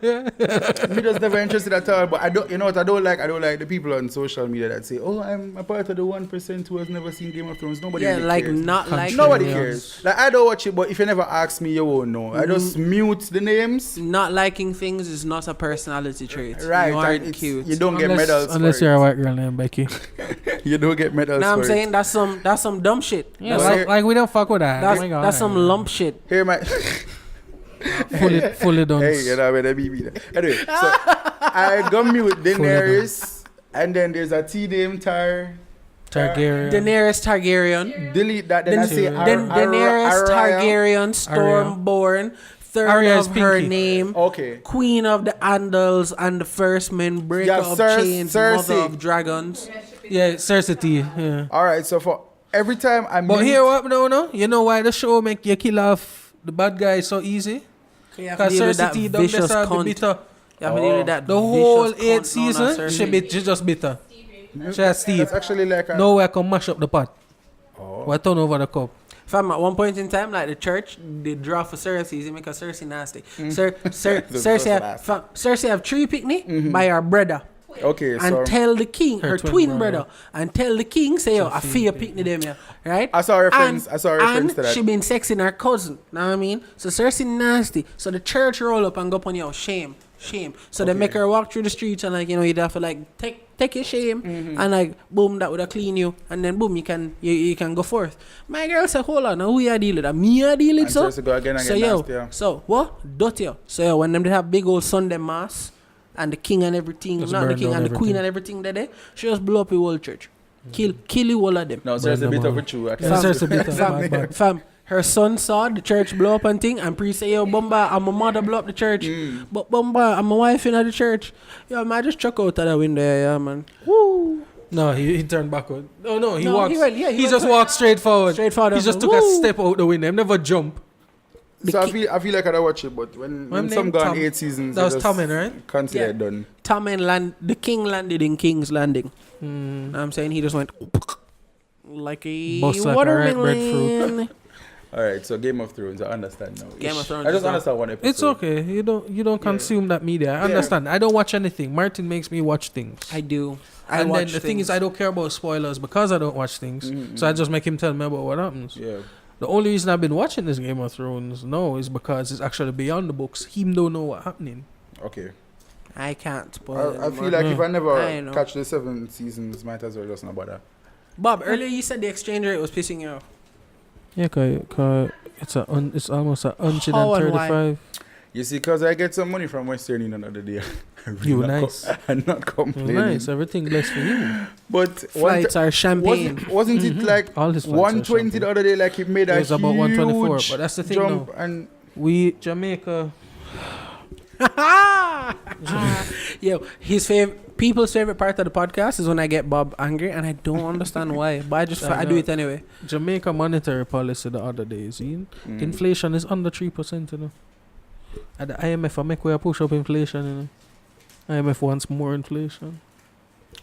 guy. me just never interested at all. But I don't, you know what I don't like? I don't like the people on social media that say, "Oh, I'm a part of the 1% who has never seen Game of Thrones." Nobody Yeah, really like cares. not like Nobody Millions. cares. Like I don't watch it, but if you never ask me, you won't know. I just mute the names. Not liking things is not a personality trait. Right, You and aren't it's- cute. You don't get medals. Unless for you're it. a white girl named Becky. You don't get medals. Now I'm for saying it. that's some dumb shit. Yeah, That's- like we don't fuck with that. That's, Oh my God. that's some lump shit. Here my fully done. hey, you know where the BB there. Anyway, so I go mute Daenerys, and then there's a T name Targaryen. Daenerys Targaryen. Delete that. Then I say Daenerys Targaryen, Stormborn. Third Arya is of her Pinky. name. Okay. Queen of the Andals and the first men, breaker Yeah, of chains, Cersei. mother of dragons. Yeah, Cersei. Yeah. All right. So for every time I But mute, here what no? You know why the show make you kill off the bad guy so easy? You have to Because deal with that Cersei don't vicious deserve the cunt. bitter. You have to deal with that The whole vicious 8 cunt known as season, Cersei. she just bitter. She has Steve. that's actually like a. No way I can mash up the pot. Oh. Or turn over the cup. Fam, at one point in time, like the church, they draw for Cersei, because Cersei nasty. Cersei have 3 picnic by her brother. Okay. And So tell the king, Her her twin twin brother. brother, and tell the king, say, yo, I feel picnic them here, right? I saw a reference. I saw a reference and to that. she been sexing her cousin, know what I mean? So Cersei nasty. So the church roll up and go upon yo, shame. So they Okay. make her walk through the streets and like, you know, you'd have to like take your shame and like boom, that would have clean you, and then boom, you can go forth. My girl said, hold on, now who you deal with? That me I deal with, And so? Cersei go again and So get yo, nasty, yeah. so what? Dirty yo. So yo, when them they have big old Sunday mass and the king and everything, Just not the burn king down and the queen everything. and everything there, she just blow up the whole church. Kill you all of them. no, so there's a Burn bit them of a all. true. I Yeah, can't Cersei bitter. Fam, Bad. fam, her son saw the church blow up and thing, and priest say, yo, Bumba, I'm my mother blow up the church. But Bumba, I'm my wife in the church. Yo, man, I just chuck out of the window, yeah, man. Woo. No, he turned backward. Oh no, he No, walks. he went- yeah, he he went just back. walked straight forward. Straight forward. He just took a Woo. step out the window. He never jump. So I feel like I don't watch it, but when some name gone Tom. 8 seasons, That was I just Tommen, right? Consider Yeah. it done. The king landed in King's Landing. I'm saying he just went like a Bust like a ripe watermelon. All right, so Game of Thrones, I understand now. Game of Thrones I is just not- understand one episode. It's okay. You don't consume that media. I understand. I don't watch anything. Martin makes me watch things. I do. And then the thing is, I don't care about spoilers because I don't watch things. So I just make him tell me about what happens. Yeah. The only reason I've been watching this Game of Thrones now is because it's actually beyond the books. Him don't know what's happening. Okay. I can't spoil I it feel like if I never I know. catch the 7 seasons, might as well just not bother. Bob, earlier you said the exchange rate was pissing you off. Yeah, cause it's almost 135. You see, because I get some money from Western Union the other day. You nice. I'm not complaining. Nice. Everything blessed for you. But Flights are champagne. wasn't it like All his flights are 120 the champagne. other day? Like it made It a was about 124, huge but that's the thing jump now. and We Jamaica. Yo, people's favorite part of the podcast is when I get Bob angry, and I don't understand why, but I do it anyway. Jamaica monetary policy the other day, see? Inflation is under 3%, you know. At the IMF, I make way push up inflation, you know. IMF wants more inflation.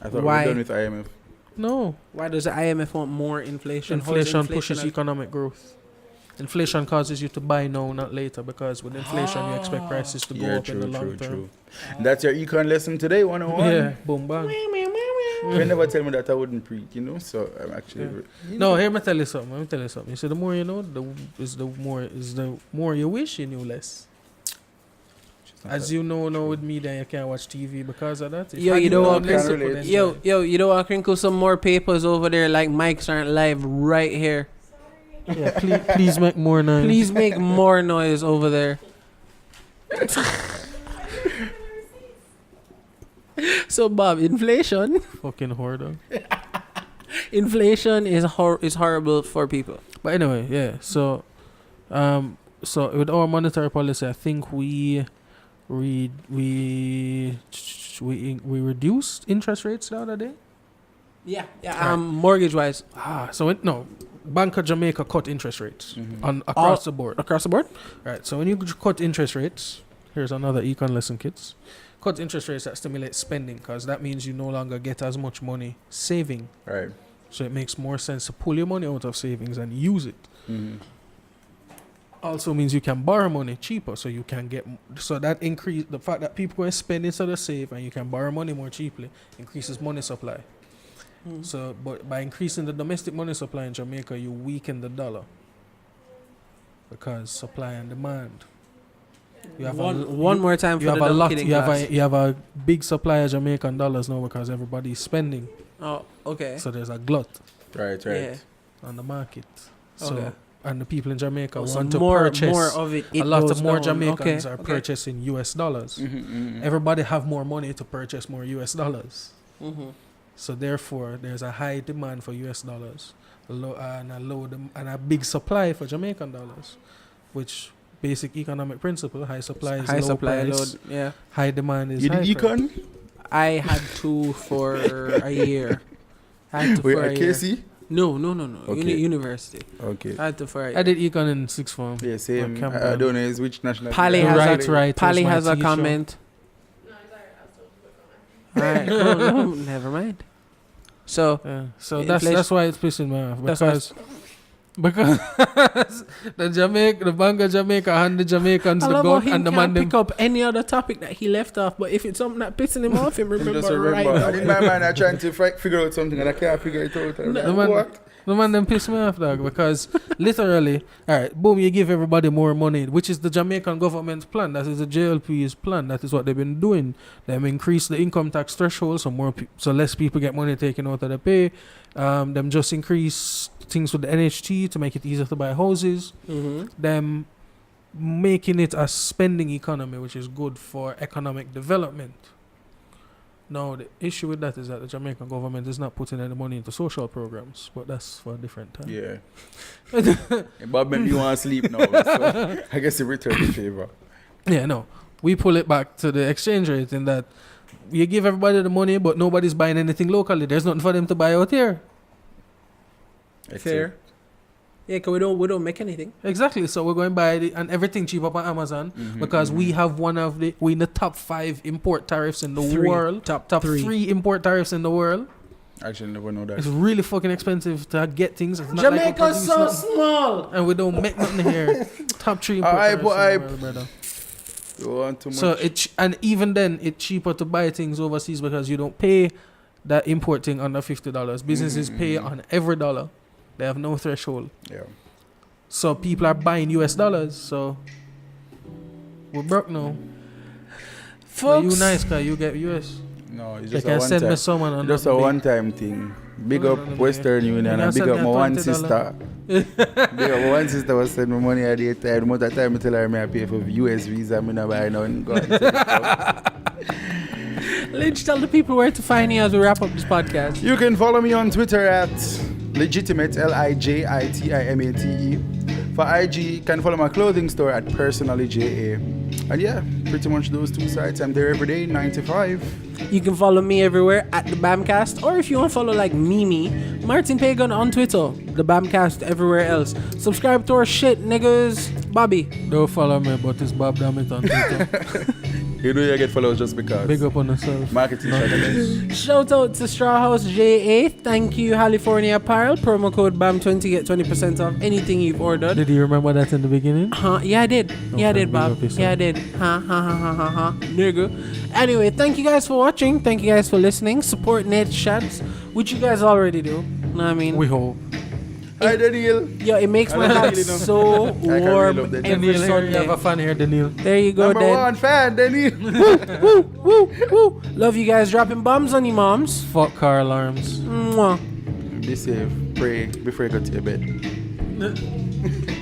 I thought Why? we were done with IMF. No. Why does the IMF want more inflation? How is Inflation pushes inflation economic growth. inflation causes you to buy now, not later, because with inflation you expect prices to go up in the long term. That's your econ lesson today, 101. Yeah, boom bang. You never tell me that I wouldn't preach, so I'm actually. No, here me tell you something. Let me tell you something. You see, the more you know, the more you wish you knew less. As you know now with media, you can't watch TV because of that. Yo, you don't want you don't want to crinkle some more papers over there like mics aren't live right here. Yeah, please make more noise. Please make more noise over there. So Bob, inflation. Fucking hoarder. Inflation is horrible for people. But anyway, yeah. So with our monetary policy, I think we reduced interest rates the other day. Yeah. Mortgage wise. Bank of Jamaica cut interest rates across the board. Across the board? Right. So when you cut interest rates, here's another econ lesson, kids. Cut interest rates that stimulate spending, because that means you no longer get as much money saving. Right. So it makes more sense to pull your money out of savings and use it. Mm-hmm. Also means you can borrow money cheaper, so you can get. So that increase the fact that people can spend instead of save, and you can borrow money more cheaply, increases money supply. So, but by increasing the domestic money supply in Jamaica, you weaken the dollar because supply and demand. You have one more time for you the have a lot. kidding You class. have a big supply of Jamaican dollars now because everybody is spending. Oh, okay. So there's a glut Right. Yeah. on the market. So Okay. and the people in Jamaica So want to more purchase. of it. A lot goes of more down. Jamaicans are Okay. purchasing US dollars. Mm-hmm. Everybody have more money to purchase more US dollars. Mm-hmm. So therefore, there's a high demand for US dollars, and a big supply for Jamaican dollars, which basic economic principle: high supply is High low supply, price, load. Yeah. high demand is You high did price. econ? I had to for a year. I had to Wait, for a at year. KC? No. Okay. University. Okay. I had to for a year. I did econ in sixth form. Yeah, same. Campbell. I don't know is which national. Pally The has right, a, right. Pally was my has a teacher. comment. Alright, cool. No, never mind. So Yeah. So Inflation- that's why it's pissing me off, That's why because the Bank of Jamaica hand the Jamaicans I the love gun how he and the can't man pick up any other topic that he left off, but if it's something that pissing him off, him remember, Just right remember. now. And in my mind, I'm trying to figure out something and I can't figure it out. I'm like, The man- what? The man them piss me off, dog, because literally, alright, boom, you give everybody more money, which is the Jamaican government's plan. That is the JLP's plan. That is what they've been doing. Them increase the income tax threshold, so less people get money taken out of the pay. Them just increase things with the NHT to make it easier to buy houses. Mm-hmm. Them making it a spending economy, which is good for economic development. Now, the issue with that is that the Jamaican government is not putting any money into social programs, but that's for a different time. Yeah. But maybe you want to sleep now. So I guess you return the favor. Yeah, no. We pull it back to the exchange rate in that you give everybody the money, but nobody's buying anything locally. There's nothing for them to buy out here. Fair. Yeah, cause we don't make anything. Exactly. So we're going to buy and everything cheap up on Amazon because we have we in the top 5 import tariffs in the world. Top three. 3 import tariffs in the world. Actually, never know that. It's really fucking expensive to get things. It's not like we Jamaica's produce so nothing. small. And we don't make nothing here. Top 3 import Aight, tariffs but in the world, brother. You want too much. So and even then, it's cheaper to buy things overseas because you don't pay that import thing under $50. Businesses pay on every dollar. They have no threshold. Yeah. So people are buying US dollars. So we're broke now. But Folks, you nice guy, you get US. No, it's They just a can one send me time. someone on Just that a big- one-time thing. Big No, up no, no, Western You Union can and big send up me my one $20. sister. Big up my one sister was sending me money at the time. The most of the time I tell her I pay for US visa. I'm not buy now and go and take it out. Lynch, tell the people where to find you as we wrap up this podcast. You can follow me on Twitter at legitimate LIJITIMATE. For IG, you can follow my clothing store at personallyJA. And yeah, pretty much those 2 sites. I'm there every day, 9 to 5. You can follow me everywhere at the Bamcast, or if you want to follow like Mimi, Martin Pagan on Twitter, the Bamcast everywhere else. Subscribe to our shit, niggas. Bobby. Don't follow me, but it's Bob Dammit on Twitter. You know you get followers just because. Big up on yourself. Marketing strategy. Shout out to Straw House JA. Thank you, California Apparel. Promo code BAM20 get 20% off anything you've ordered. Did you remember that in the beginning? Yeah, I did. Yeah, I Okay, did, Bob. big up yourself. Yeah, I did. Nigga. Anyway, thank you guys for watching. Thank you guys for listening. Support Nate Shots, which you guys already do. Know what I mean? We hope. Hi, Daniel. Yo, it makes my I heart really know. so I can really warm love that. every Daniel, here, you Sunday. have a fan here, Daniel. There you go, Number Dan. one fan, Daniel. Woo, woo, woo. Love you guys dropping bombs on you moms. Fuck car alarms. Mwah. Be safe. Pray before you go to your bed.